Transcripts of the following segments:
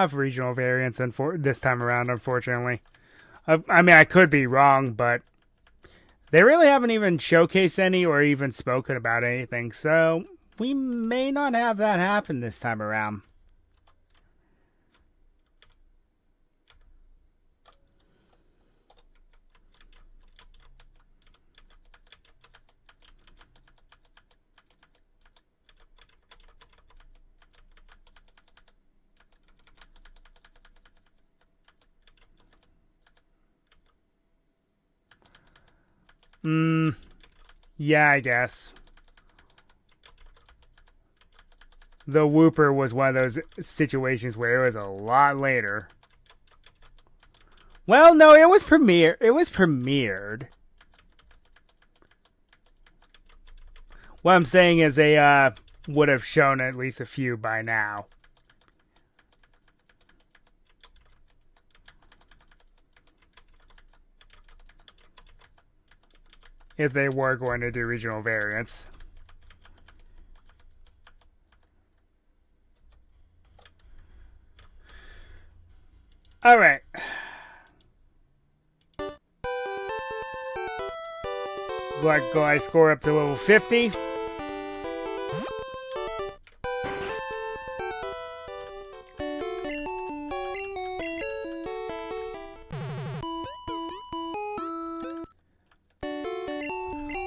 have regional variants this time around, unfortunately. I mean, I could be wrong, but they really haven't even showcased any or even spoken about anything, so we may not have that happen this time around. Yeah, I guess. The Whooper was one of those situations where it was a lot later. Well, no, it was premiered. What I'm saying is they would have shown at least a few by now. If they were going to do regional variants. Alright. Glide score up to level 50.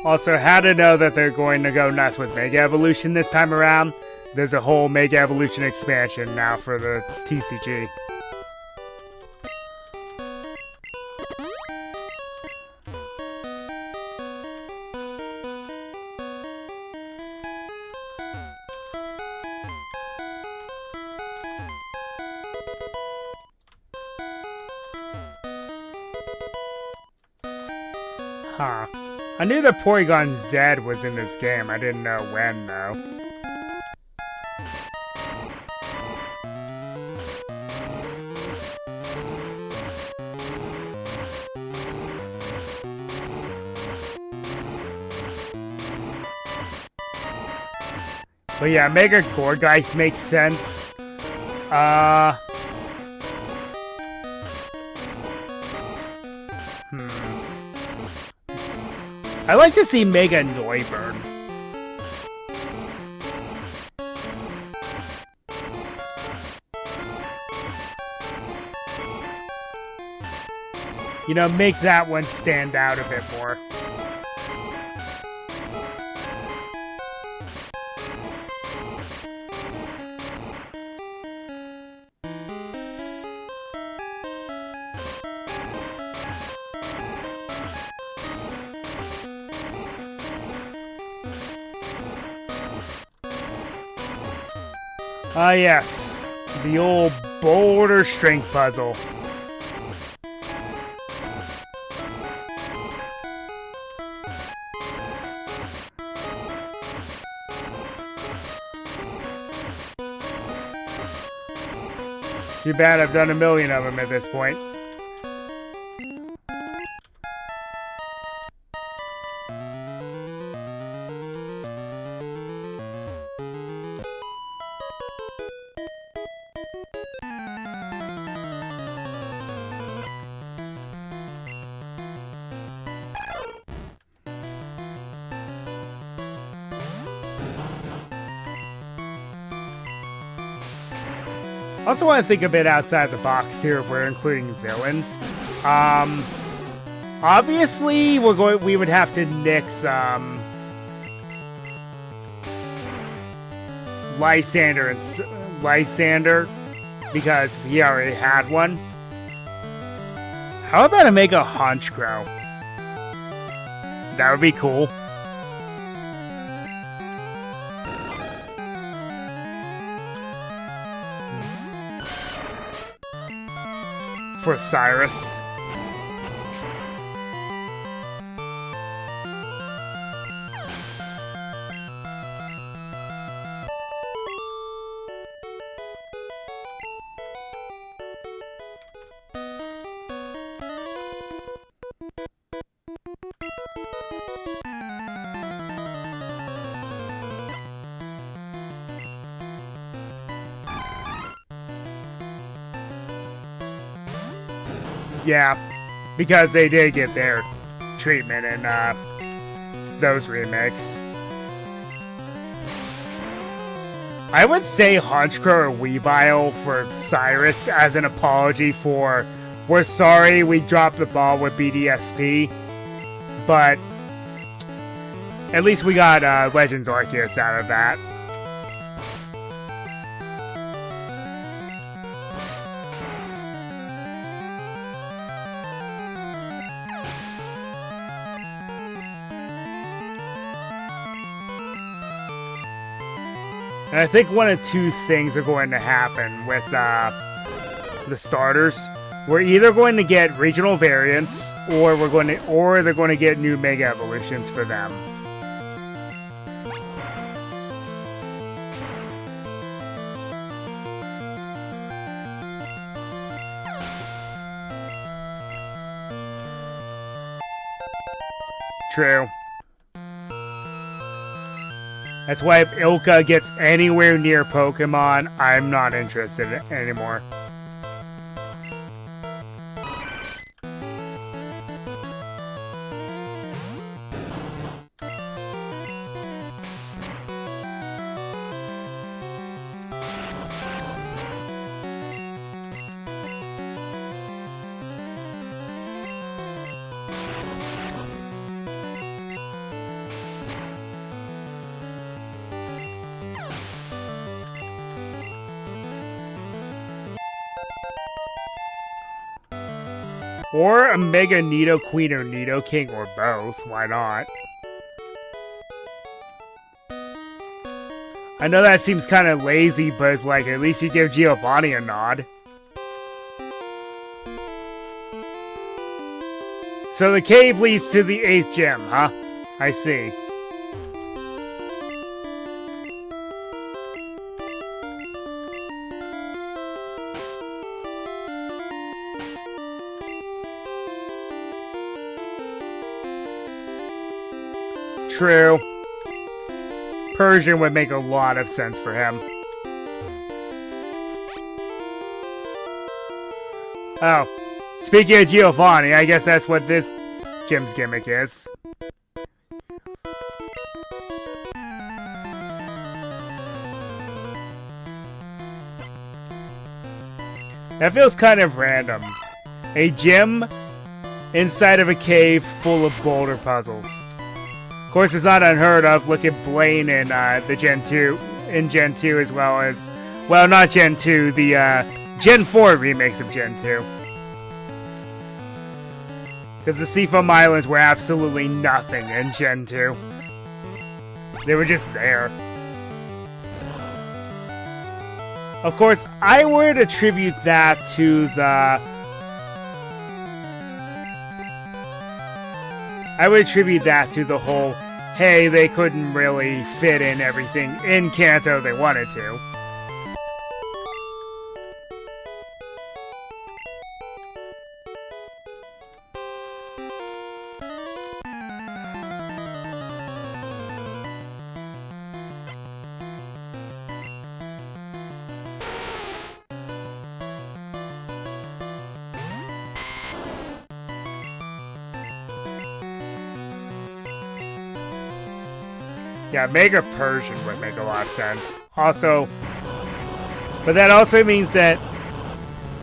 Also, how to know that they're going to go nuts with Mega Evolution this time around? There's a whole Mega Evolution expansion now for the TCG. Huh. I knew that Porygon Z was in this game. I didn't know when, though. But yeah, Mega Gourgeist makes sense. I like to see Mega Noivern. You know, make that one stand out a bit more. Ah, yes. The old boulder strength puzzle. Too bad I've done a million of them at this point. Also want to think a bit outside the box here if we're including villains. Obviously we would have to nix Lysander because he already had one. How about I make a Honchkrow? That would be cool. For Cyrus. Yeah, because they did get their treatment in those remakes. I would say Honchkrow or Weavile for Cyrus as an apology for, we're sorry we dropped the ball with BDSP, but at least we got Legends Arceus out of that. And I think one of two things are going to happen with the starters. We're either going to get regional variants, or they're going to get new Mega Evolutions for them. True. That's why if Ilka gets anywhere near Pokemon, I'm not interested anymore. Or a Mega Nidoqueen or Nidoking, or both. Why not? I know that seems kind of lazy, but it's like, at least you give Giovanni a nod. So the cave leads to the 8th gym, huh? I see. True. Persian would make a lot of sense for him. Oh. Speaking of Giovanni, I guess that's what this gym's gimmick is. That feels kind of random. A gym inside of a cave full of boulder puzzles. Of course, it's not unheard of. Look at Blaine in the Gen 2, as well as, well, not Gen 2, the Gen 4 remakes of Gen 2. Because the Seafoam Islands were absolutely nothing in Gen 2. They were just there. Of course, I would attribute that to the... whole, hey, they couldn't really fit in everything in Kanto they wanted to. Yeah, Mega Persian would make a lot of sense. Also, but that also means that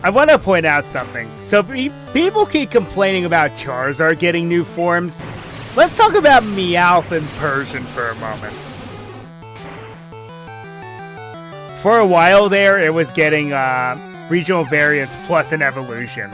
I want to point out something. So people keep complaining about Charizard getting new forms. Let's talk about Meowth and Persian for a moment. For a while there, it was getting regional variants plus an evolution.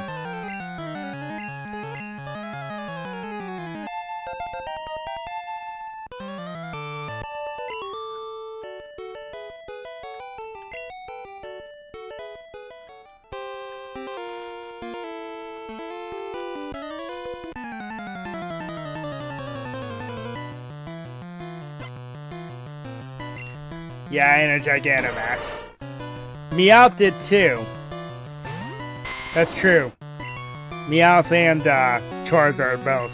Yeah, and a Gigantamax. Meowth did too. That's true. Meowth and Charizard both.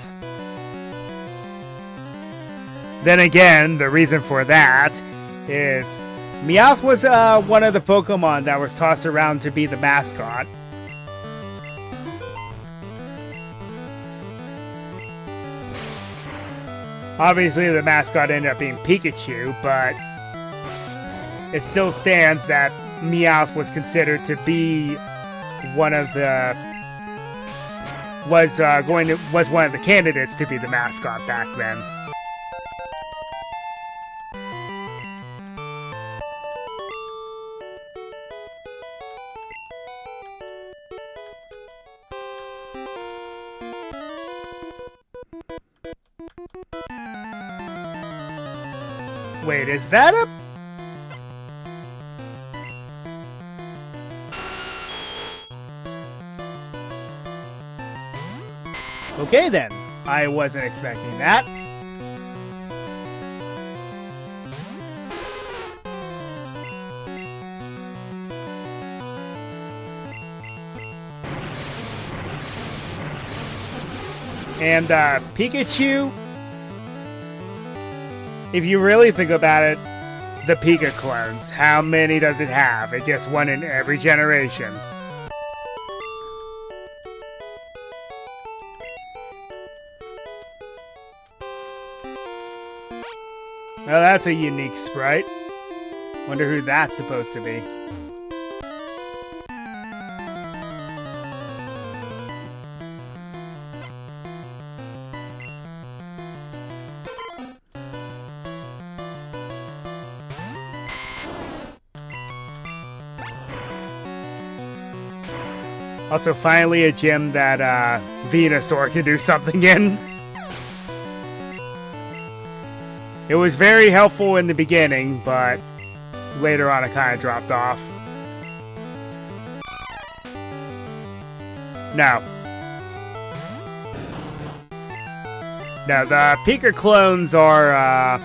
Then again, the reason for that is Meowth was one of the Pokemon that was tossed around to be the mascot. Obviously, the mascot ended up being Pikachu, but it still stands that Meowth was considered to be one of the was one of the candidates to be the mascot back then. Wait, is that a... Okay then, I wasn't expecting that. And Pikachu, if you really think about it, the Pika clones, how many does it have? It gets one in every generation. Well, that's a unique sprite. Wonder who that's supposed to be. Also, finally a gym that Venusaur can do something in. It was very helpful in the beginning, but later on it kind of dropped off. No. No, the Pika clones are,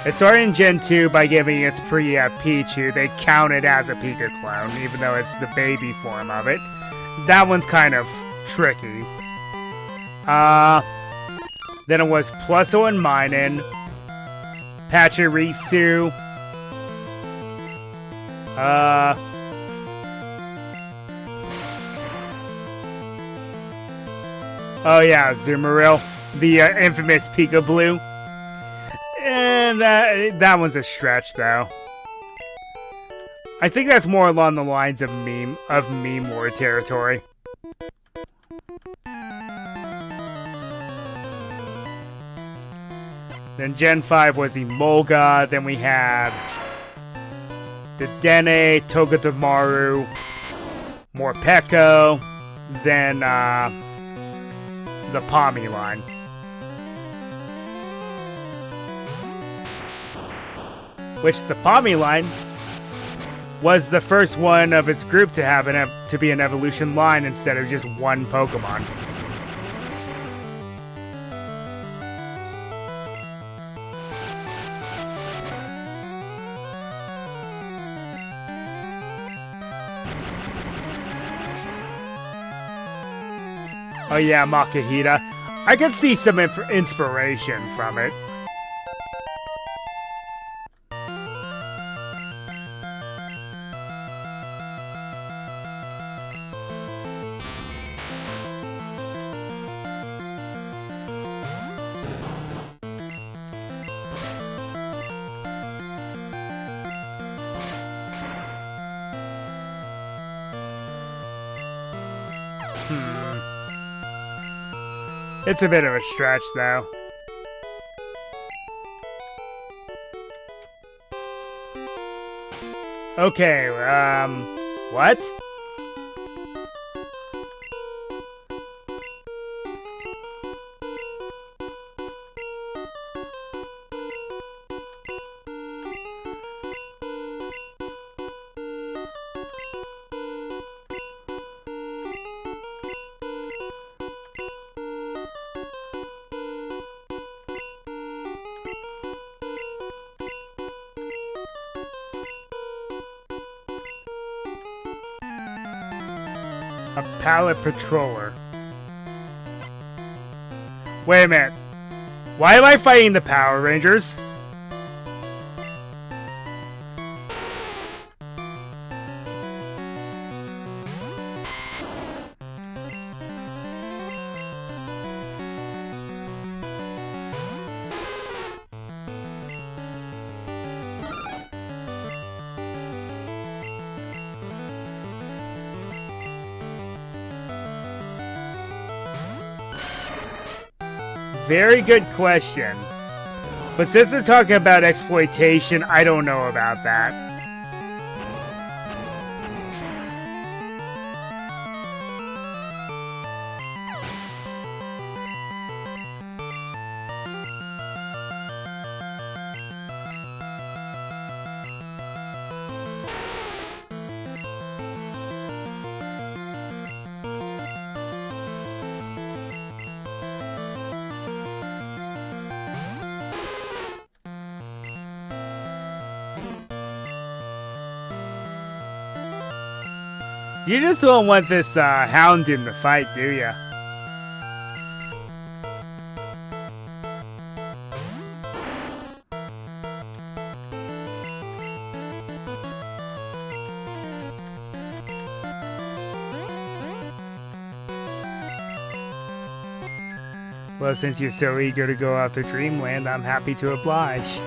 it started in Gen 2 by giving its Pichu. They count it as a Pika clone, even though it's the baby form of it. That one's kind of tricky. Then it was Plusle and Minun, Pachirisu, oh yeah, Azumarill, the infamous Pika Blue. And that one's a stretch, though. I think that's more along the lines of meme war territory. Then Gen 5 was Emolga. Then we had the Dene, Togedemaru, Morpeko. Then the Palmy line. Which the Palmy line was the first one of its group to have to be an evolution line instead of just one Pokemon. Oh yeah, Makihita. I could see some inspiration from it. It's a bit of a stretch, though. Okay, what? A pallet patroller. Wait a minute. Why am I fighting the Power Rangers? Very good question. But since they're talking about exploitation, I don't know about that. You just don't want this hound in the fight, do ya? Well, since you're so eager to go out to Dreamland, I'm happy to oblige.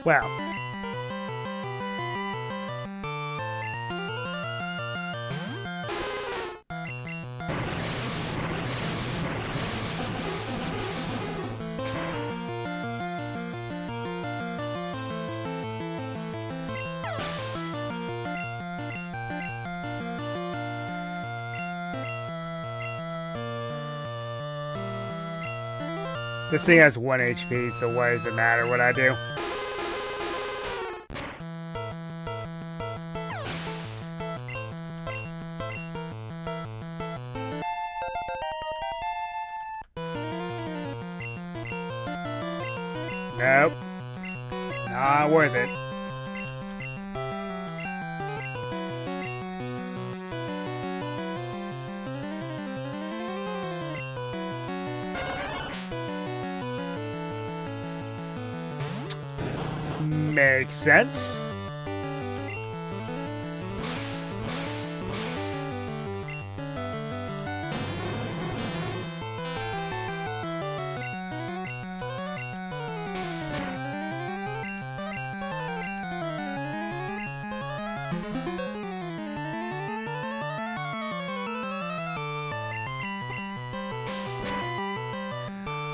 Well, this thing has 1 HP, so why does it matter what I do? Nope. Not worth it. Makes sense.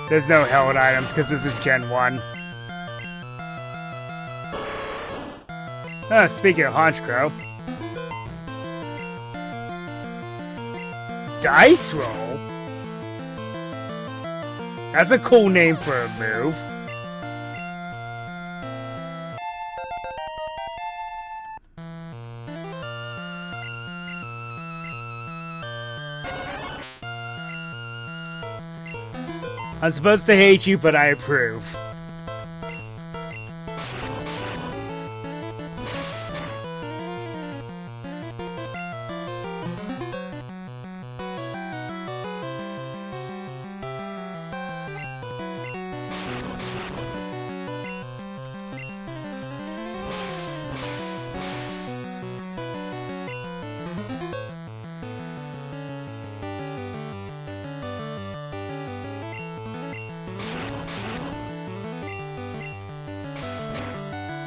There's no held items because this is Gen 1. Speaking of Honchkrow. Dice Roll? That's a cool name for a move. I'm supposed to hate you, but I approve.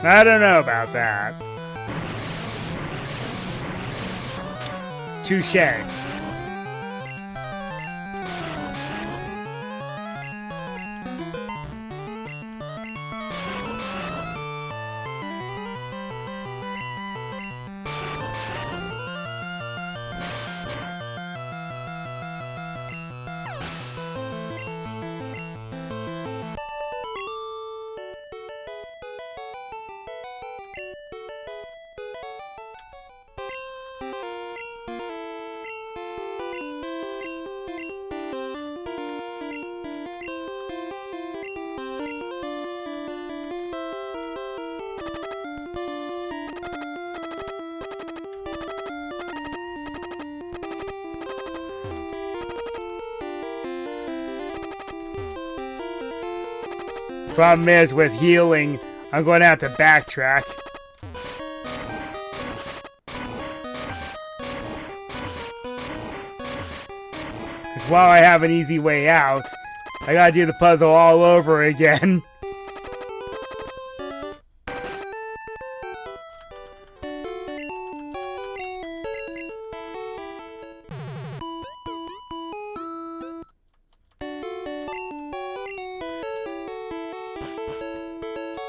I don't know about that. Touché. Problem is, with healing, I'm going to have to backtrack. Because while I have an easy way out, I gotta do the puzzle all over again.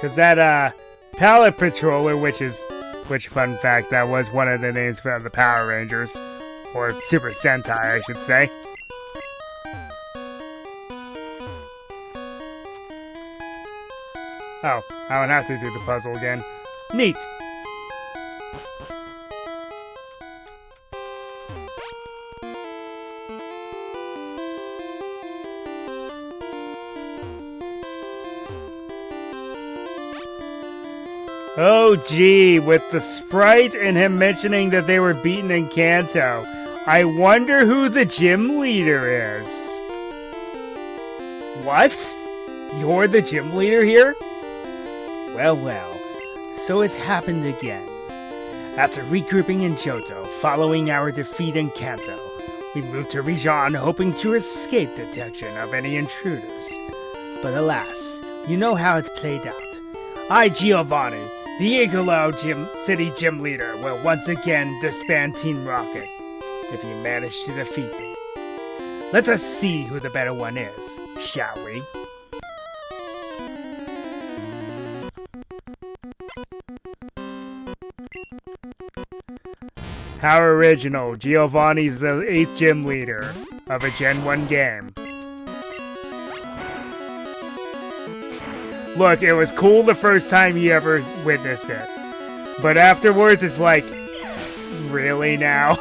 Because that, pallet patroller, which fun fact, that was one of the names for the Power Rangers. Or Super Sentai, I should say. Oh, I would have to do the puzzle again. Neat! Oh gee, with the sprite and him mentioning that they were beaten in Kanto, I wonder who the gym leader is. What? You're the gym leader here? Well, well, so it's happened again. After regrouping in Johto, following our defeat in Kanto, we moved to Rijan hoping to escape detection of any intruders. But alas, you know how it played out. I, Giovanni, the Igalo City Gym Leader, will once again disband Team Rocket, if you manage to defeat me. Let us see who the better one is, shall we? How original, Giovanni's the 8th gym leader of a Gen 1 game. Look, it was cool the first time you ever witnessed it. But afterwards, it's like, really now?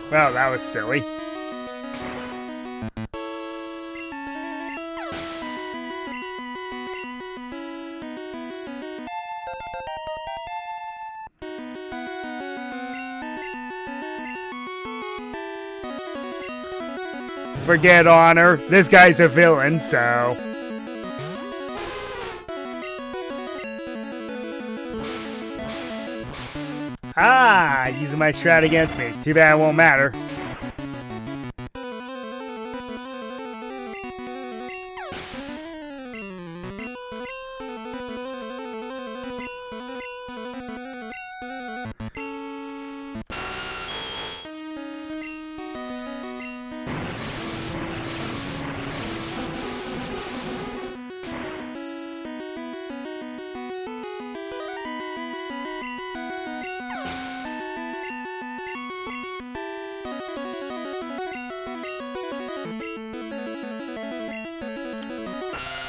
Well, that was silly. Forget honor. This guy's a villain, so... Ah! Using my strat against me. Too bad it won't matter.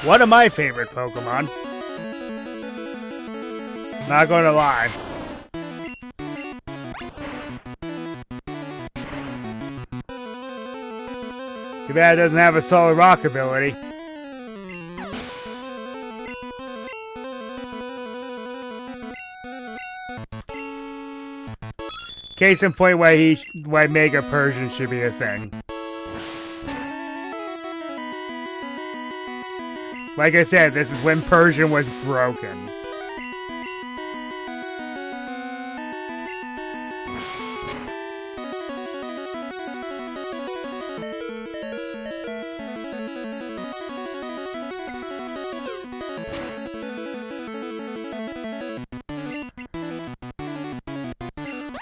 One of my favorite Pokemon. Not gonna lie. Too bad it doesn't have a solid rock ability. Case in point why Mega Persian should be a thing. Like I said, this is when Persian was broken.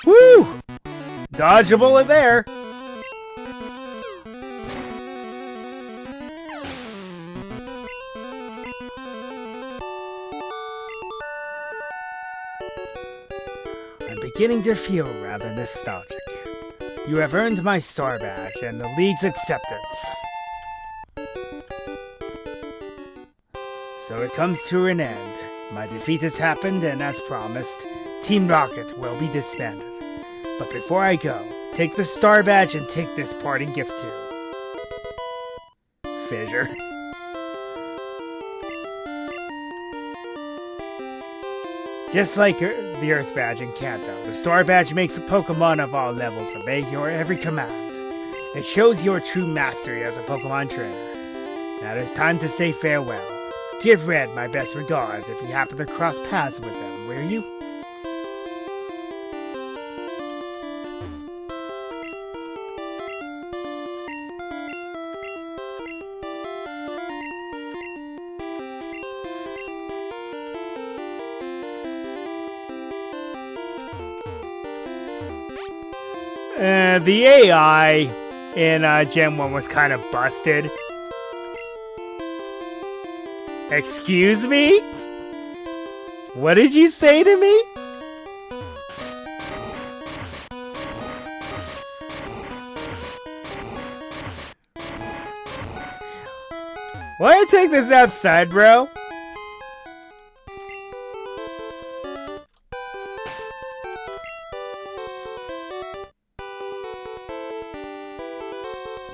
Woo! Dodgeable there. Beginning to feel rather nostalgic. You have earned my star badge and the League's acceptance. So it comes to an end. My defeat has happened, and as promised, Team Rocket will be disbanded. But before I go, take the star badge and take this parting gift too. Fissure. Just like the Earth Badge in Kanto, the Star Badge makes a Pokemon of all levels obey your every command. It shows your true mastery as a Pokemon trainer. Now it is time to say farewell. Give Red my best regards if you happen to cross paths with him, will you? The AI in Gen 1 was kind of busted. Excuse me? What did you say to me? Why don't you take this outside, bro?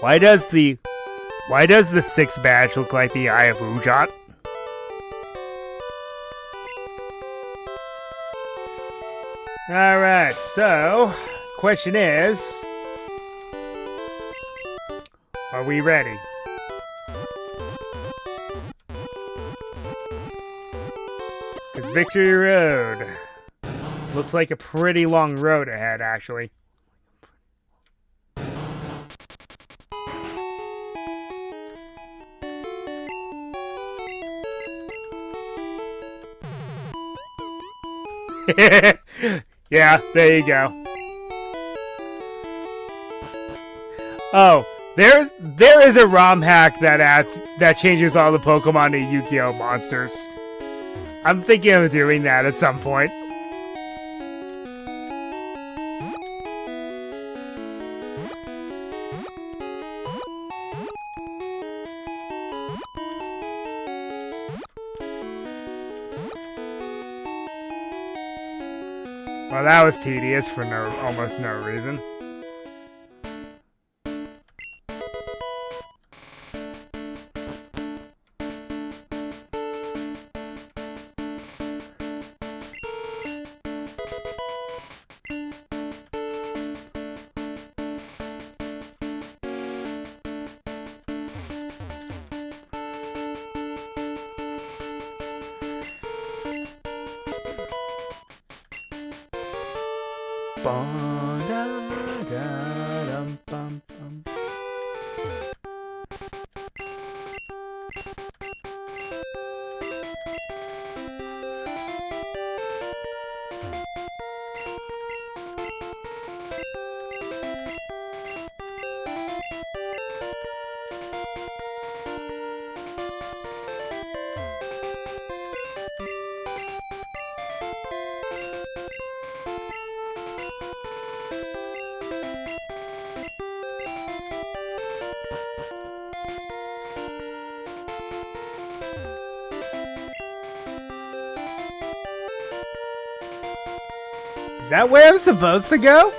Why does the 6th badge look like the Eye of Ujat? Alright, so question is, are we ready? It's Victory Road. Looks like a pretty long road ahead, actually. Yeah, there you go. Oh, there is a ROM hack that changes all the Pokemon to Yu-Gi-Oh monsters. I'm thinking of doing that at some point. Well, that was tedious for almost no reason. Is that where I'm supposed to go?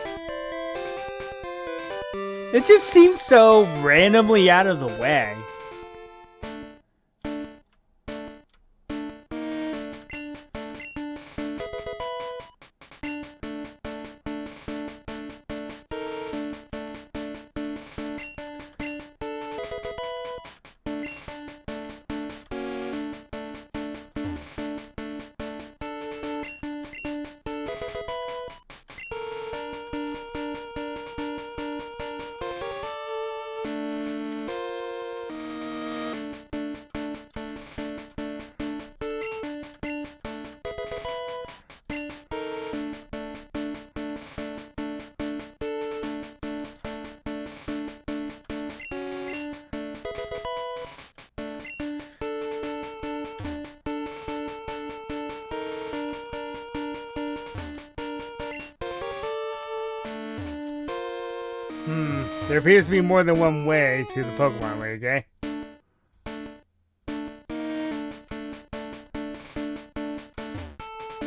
It just seems so randomly out of the way. There appears to be more than one way to the Pokemon League, eh?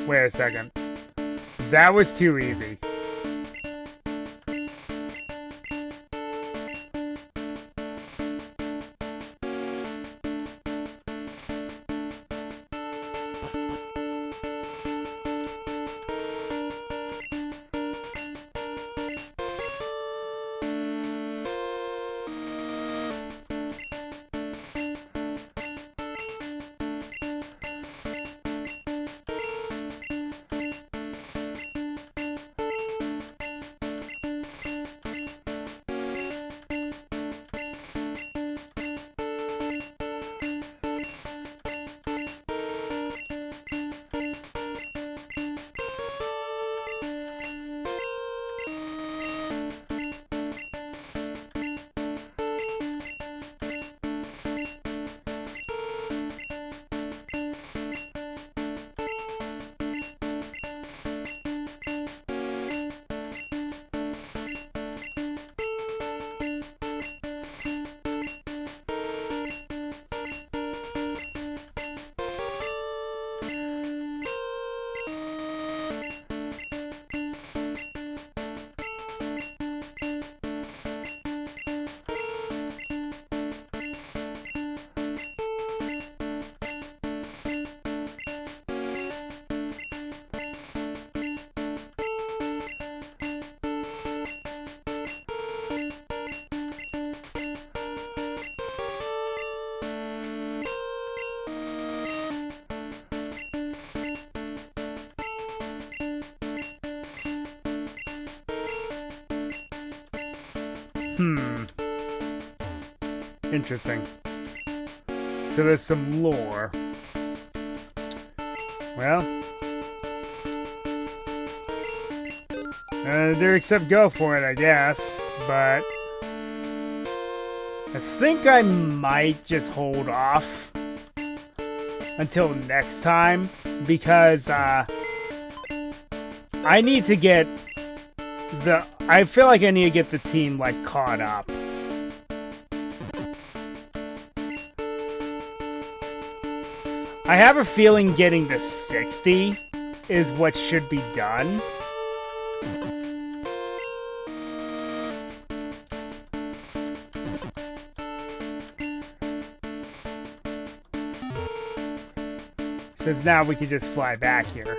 Wait a second. That was too easy. Interesting. So there's some lore. Well, do except go for it, I guess. But I think I might just hold off until next time, because I need to get I feel like I need to get the team like caught up. I have a feeling getting to 60 is what should be done. Since now we can just fly back here.